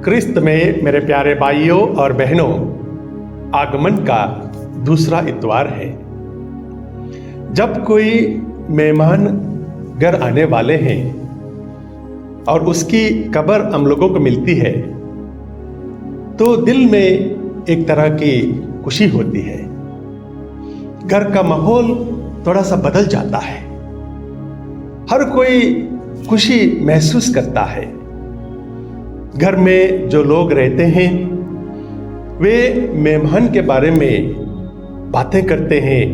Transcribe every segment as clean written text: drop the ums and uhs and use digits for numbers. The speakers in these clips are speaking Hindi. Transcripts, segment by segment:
क्रिस्त में मेरे प्यारे भाइयों और बहनों, आगमन का दूसरा इतवार है। जब कोई मेहमान घर आने वाले हैं और उसकी खबर हम लोगों को मिलती है तो दिल में एक तरह की खुशी होती है। घर का माहौल थोड़ा सा बदल जाता है। हर कोई खुशी महसूस करता है। घर में जो लोग रहते हैं वे मेहमान के बारे में बातें करते हैं,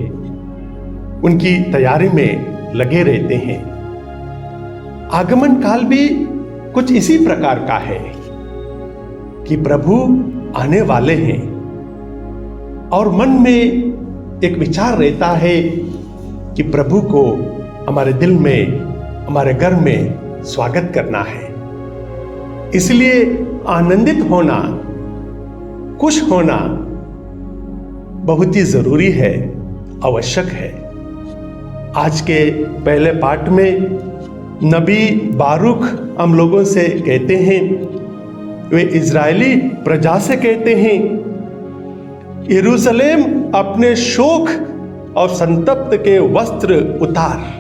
उनकी तैयारी में लगे रहते हैं। आगमन काल भी कुछ इसी प्रकार का है कि प्रभु आने वाले हैं और मन में एक विचार रहता है कि प्रभु को हमारे दिल में, हमारे घर में स्वागत करना है। इसलिए आनंदित होना, खुश होना बहुत ही जरूरी है, आवश्यक है। आज के पहले पाठ में नबी बारूक हम लोगों से कहते हैं, वे इजरायली प्रजा से कहते हैं, यरूशलेम अपने शोक और संतप्त के वस्त्र उतार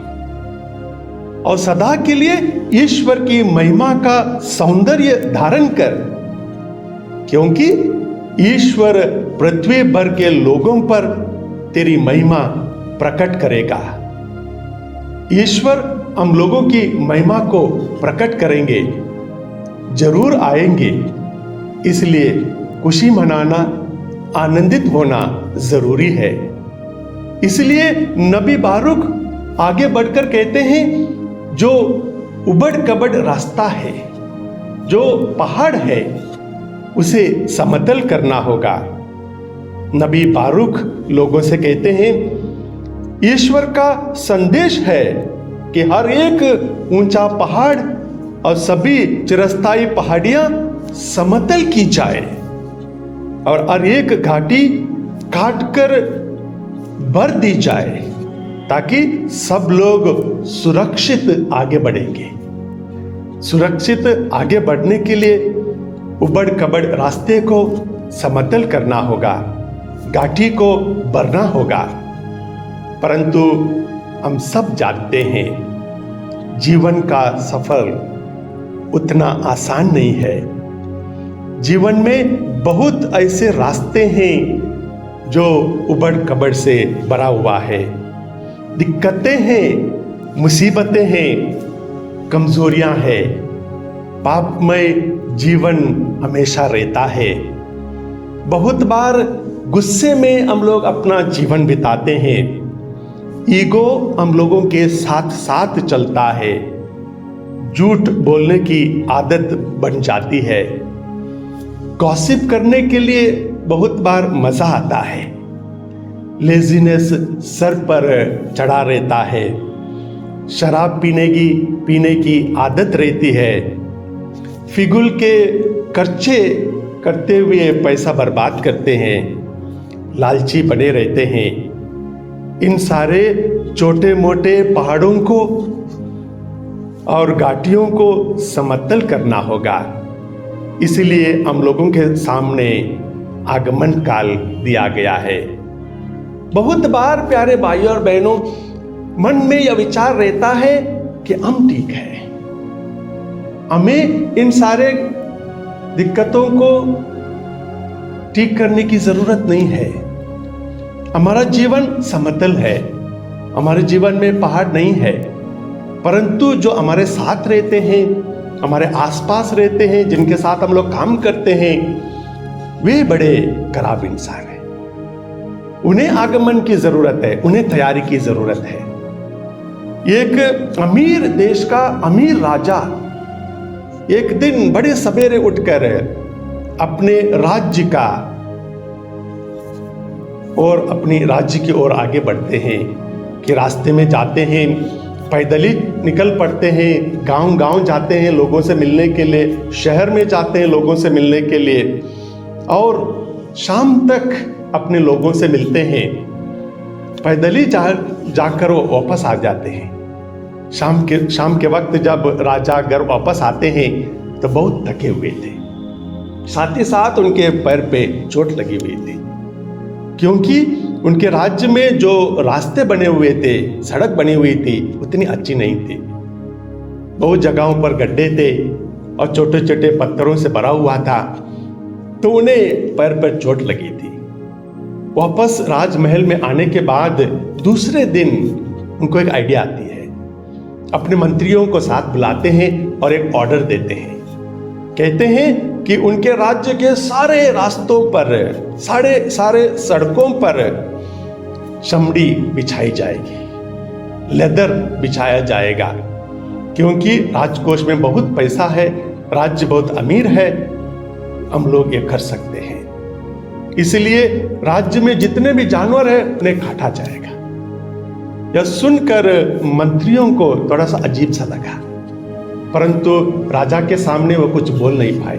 और सदा के लिए ईश्वर की महिमा का सौंदर्य धारण कर, क्योंकि ईश्वर पृथ्वी भर के लोगों पर तेरी महिमा प्रकट करेगा। ईश्वर हम लोगों की महिमा को प्रकट करेंगे, जरूर आएंगे। इसलिए खुशी मनाना, आनंदित होना जरूरी है। इसलिए नबी बारूक आगे बढ़कर कहते हैं, जो उबड़ कबड़ रास्ता है, जो पहाड़ है, उसे समतल करना होगा। नबी बारूक लोगों से कहते हैं, ईश्वर का संदेश है कि हर एक ऊंचा पहाड़ और सभी चिरस्थायी पहाड़ियां समतल की जाए और हर एक घाटी काटकर भर दी जाए, ताकि सब लोग सुरक्षित आगे बढ़ेंगे। सुरक्षित आगे बढ़ने के लिए उबड़ कबड़ रास्ते को समतल करना होगा, घाटी को भरना होगा। परंतु हम सब जानते हैं जीवन का सफर उतना आसान नहीं है। जीवन में बहुत ऐसे रास्ते हैं जो उबड़ कबड़ से भरा हुआ है। दिक्कतें हैं, मुसीबतें हैं, कमजोरियां हैं, पापमय जीवन हमेशा रहता है। बहुत बार गुस्से में हम लोग अपना जीवन बिताते हैं। ईगो हम लोगों के साथ साथ चलता है। झूठ बोलने की आदत बन जाती है। गॉसिप करने के लिए बहुत बार मजा आता है। लेजीनेस सर पर चढ़ा रहता है। शराब पीने की आदत रहती है। फिगुल के खर्चे करते हुए पैसा बर्बाद करते हैं। लालची बने रहते हैं। इन सारे छोटे मोटे पहाड़ों को और घाटियों को समतल करना होगा। इसलिए हम लोगों के सामने आगमन काल दिया गया है। बहुत बार प्यारे भाइयों और बहनों, मन में यह विचार रहता है कि हम ठीक है, हमें इन सारे दिक्कतों को ठीक करने की जरूरत नहीं है। हमारा जीवन समतल है, हमारे जीवन में पहाड़ नहीं है। परंतु जो हमारे साथ रहते हैं, हमारे आसपास रहते हैं, जिनके साथ हम लोग काम करते हैं, वे बड़े खराब इंसान हैं। उन्हें आगमन की जरूरत है, उन्हें तैयारी की जरूरत है। एक अमीर देश का अमीर राजा एक दिन बड़े सवेरे उठकर अपने राज्य का और अपनी राज्य की ओर आगे बढ़ते हैं कि रास्ते में जाते हैं, पैदल ही निकल पड़ते हैं, गांव जाते हैं लोगों से मिलने के लिए, शहर में जाते हैं लोगों से मिलने के लिए और शाम तक अपने लोगों से मिलते हैं। पैदल ही जाकर वो वापस आ जाते हैं। शाम के वक्त जब राजा घर वापस आते हैं तो बहुत थके हुए थे। साथ ही साथ उनके पैर पे चोट लगी हुई थी, क्योंकि उनके राज्य में जो रास्ते बने हुए थे, सड़क बनी हुई थी, उतनी अच्छी नहीं थी। बहुत जगहों पर गड्ढे थे और छोटे छोटे पत्थरों से भरा हुआ था, तो उन्हें पैर पर चोट लगी थी। वापस राजमहल में आने के बाद दूसरे दिन उनको एक आइडिया आती है। अपने मंत्रियों को साथ बुलाते हैं और एक ऑर्डर देते हैं। कहते हैं कि उनके राज्य के सारे रास्तों पर, सारे सड़कों पर चमड़ी बिछाई जाएगी, लेदर बिछाया जाएगा, क्योंकि राजकोष में बहुत पैसा है, राज्य बहुत अमीर है, हम लोग ये कर सकते हैं। इसलिए राज्य में जितने भी जानवर हैं उन्हें काटा जाएगा। यह सुनकर मंत्रियों को थोड़ा सा अजीब सा लगा, परंतु राजा के सामने वो कुछ बोल नहीं पाए।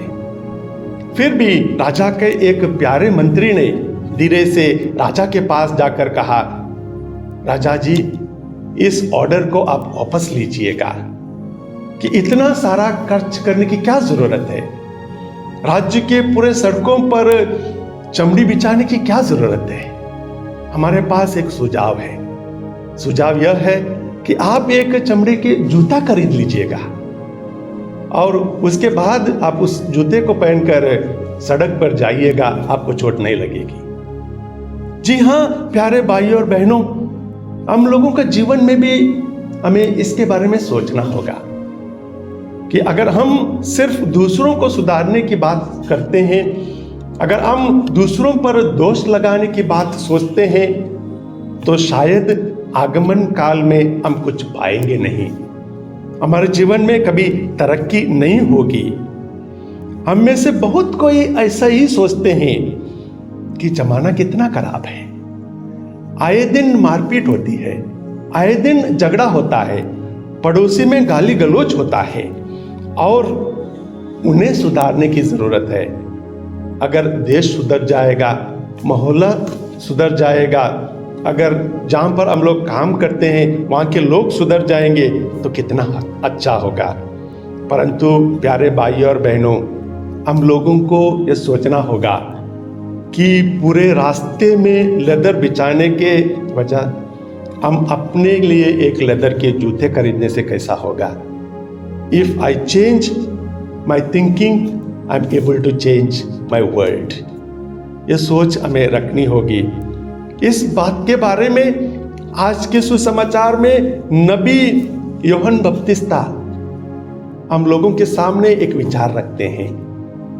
फिर भी राजा के एक प्यारे मंत्री ने धीरे से राजा के पास जाकर कहा, राजा जी, इस ऑर्डर को आप वापस लीजिएगा कि इतना सारा खर्च करने की क्या जरूरत है। राज्य के पूरे सड़कों पर चमड़ी बिछाने की क्या जरूरत है। हमारे पास एक सुझाव है। सुझाव यह है कि आप एक चमड़े के जूता खरीद लीजिएगा और उसके बाद आप उस जूते को पहनकर सड़क पर जाइएगा, आपको चोट नहीं लगेगी। जी हाँ प्यारे भाइयों और बहनों, हम लोगों के जीवन में भी हमें इसके बारे में सोचना होगा कि अगर हम सिर्फ दूसरों को सुधारने की बात करते हैं, अगर हम दूसरों पर दोष लगाने की बात सोचते हैं, तो शायद आगमन काल में हम कुछ पाएंगे नहीं। हमारे जीवन में कभी तरक्की नहीं होगी। हम में से बहुत कोई ऐसा ही सोचते हैं कि जमाना कितना खराब है, आए दिन मारपीट होती है, आए दिन झगड़ा होता है, पड़ोसी में गाली गलौज होता है और उन्हें सुधारने की जरूरत है। अगर देश सुधर जाएगा, मोहल्ला सुधर जाएगा, अगर जहाँ पर हम लोग काम करते हैं वहाँ के लोग सुधर जाएंगे तो कितना अच्छा होगा। परंतु प्यारे भाइयों और बहनों, हम लोगों को ये सोचना होगा कि पूरे रास्ते में लेदर बिछाने के वजह हम अपने लिए एक लेदर के जूते खरीदने से कैसा होगा। If I change my thinking, I'm able to change my world. ये सोच हमें रखनी होगी। इस बात के बारे में आज के सुसमाचार में नबी यूहन्ना बपतिस्ता हम लोगों के सामने एक विचार रखते हैं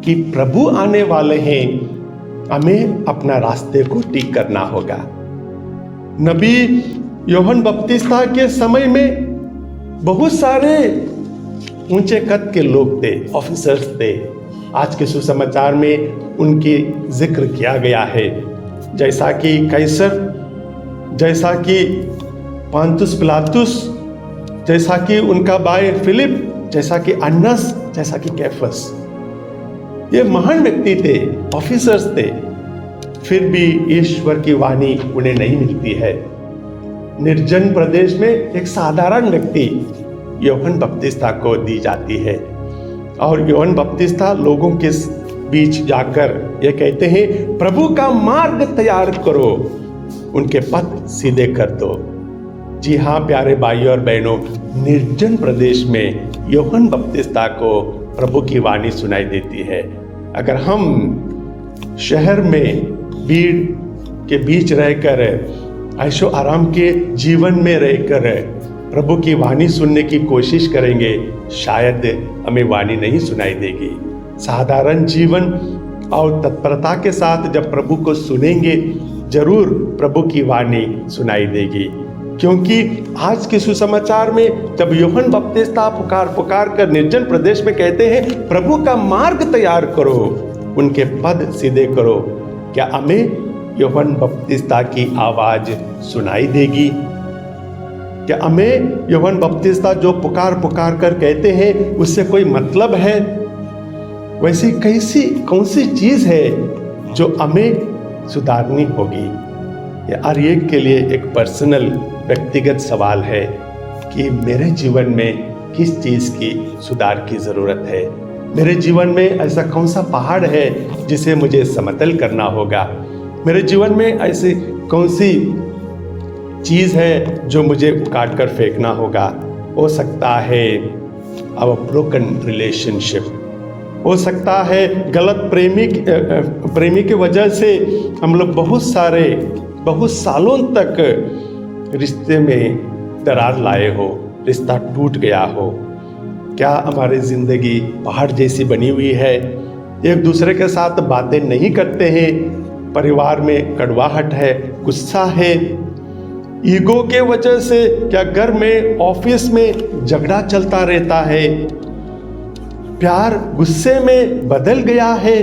कि प्रभु आने वाले हैं, हमें अपना रास्ते को ठीक करना होगा। नबी यूहन्ना बपतिस्ता के समय में बहुत सारे ऊंचे कद के लोग थे, ऑफिसर्स थे। आज के सुसमाचार में उनकी जिक्र किया गया है, जैसा कि कैसर, जैसा कि पांतुस पिलातुस, जैसा कि उनका भाई फिलिप, जैसा कि अन्नस, जैसा कि कैफस। ये महान व्यक्ति थे, ऑफिसर्स थे, फिर भी ईश्वर की वाणी उन्हें नहीं मिलती है। निर्जन प्रदेश में एक साधारण व्यक्ति यूहन्ना बपतिस्ता को दी जाती है और यूहन्ना बपतिस्ता लोगों के बीच जाकर ये कहते हैं, प्रभु का मार्ग तैयार करो, उनके पथ सीधे कर दो। जी हाँ प्यारे भाइयों और बहनों, निर्जन प्रदेश में यूहन्ना बपतिस्ता को प्रभु की वाणी सुनाई देती है। अगर हम शहर में भीड़ के बीच रहकर, ऐशो आराम के जीवन में रहकर प्रभु की वाणी सुनने की कोशिश करेंगे, शायद हमें वाणी नहीं सुनाई देगी। साधारण जीवन और तत्परता के साथ जब प्रभु को सुनेंगे, जरूर प्रभु की वाणी सुनाई देगी। क्योंकि आज के सुसमाचार में जब यूहन्ना बपतिस्ता पुकार कर निर्जन प्रदेश में कहते हैं, प्रभु का मार्ग तैयार करो, उनके पद सीधे करो, क्या हमें यूहन्ना बपतिस्ता की आवाज सुनाई देगी? क्या हमें यूहन्ना बपतिस्ता जो पुकार कर कहते हैं उससे कोई मतलब है? वैसी कौन सी चीज है जो हमें सुधारनी होगी? ये हर एक के लिए एक पर्सनल व्यक्तिगत सवाल है कि मेरे जीवन में किस चीज की सुधार की जरूरत है। मेरे जीवन में ऐसा कौन सा पहाड़ है जिसे मुझे समतल करना होगा। मेरे जीवन में ऐसी कौन सी चीज़ है जो मुझे काट कर फेंकना होगा। हो सकता है ब्रोकन रिलेशनशिप, हो सकता है गलत प्रेमी की वजह से हम लोग बहुत सालों तक रिश्ते में दरार लाए हो, रिश्ता टूट गया हो। क्या हमारी ज़िंदगी पहाड़ जैसी बनी हुई है? एक दूसरे के साथ बातें नहीं करते हैं, परिवार में कड़वाहट है, गुस्सा है, ईगो के वजह से क्या घर में, ऑफिस में झगड़ा चलता रहता है, प्यार गुस्से में बदल गया है।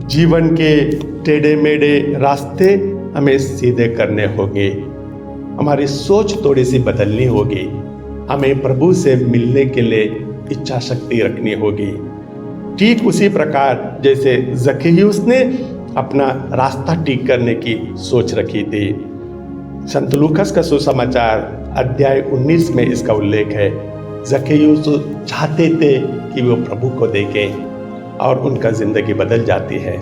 जीवन के टेढ़े मेढ़े रास्ते हमें सीधे करने होंगे, हमारी सोच थोड़ी सी बदलनी होगी, हमें प्रभु से मिलने के लिए इच्छा शक्ति रखनी होगी। ठीक उसी प्रकार जैसे जक्खेयूस ने अपना रास्ता ठीक करने की सोच रखी थी। संत लूकास का सुसमाचार अध्याय 19 में इसका उल्लेख है। जक्खेयूस चाहते थे कि वो प्रभु को देखें और उनका जिंदगी बदल जाती है।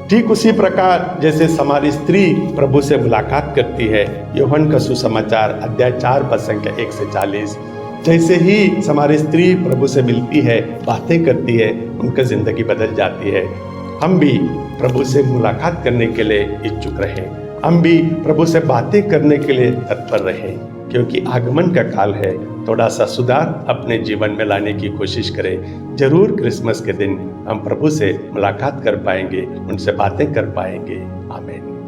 ठीक उसी प्रकार जैसे समारी स्त्री प्रभु से मुलाकात करती है, यूहन्ना का सुसमाचार अध्याय 4 पद संख्या 1 से 40। जैसे ही समारी स्त्री प्रभु से मिलती है, बातें करती है, उनका जिंदगी बदल जाती है। हम भी प्रभु से मुलाकात करने के लिए इच्छुक रहें, हम भी प्रभु से बातें करने के लिए तत्पर रहें, क्योंकि आगमन का काल है। थोड़ा सा सुधार अपने जीवन में लाने की कोशिश करें। जरूर क्रिसमस के दिन हम प्रभु से मुलाकात कर पाएंगे, उनसे बातें कर पाएंगे। आमीन।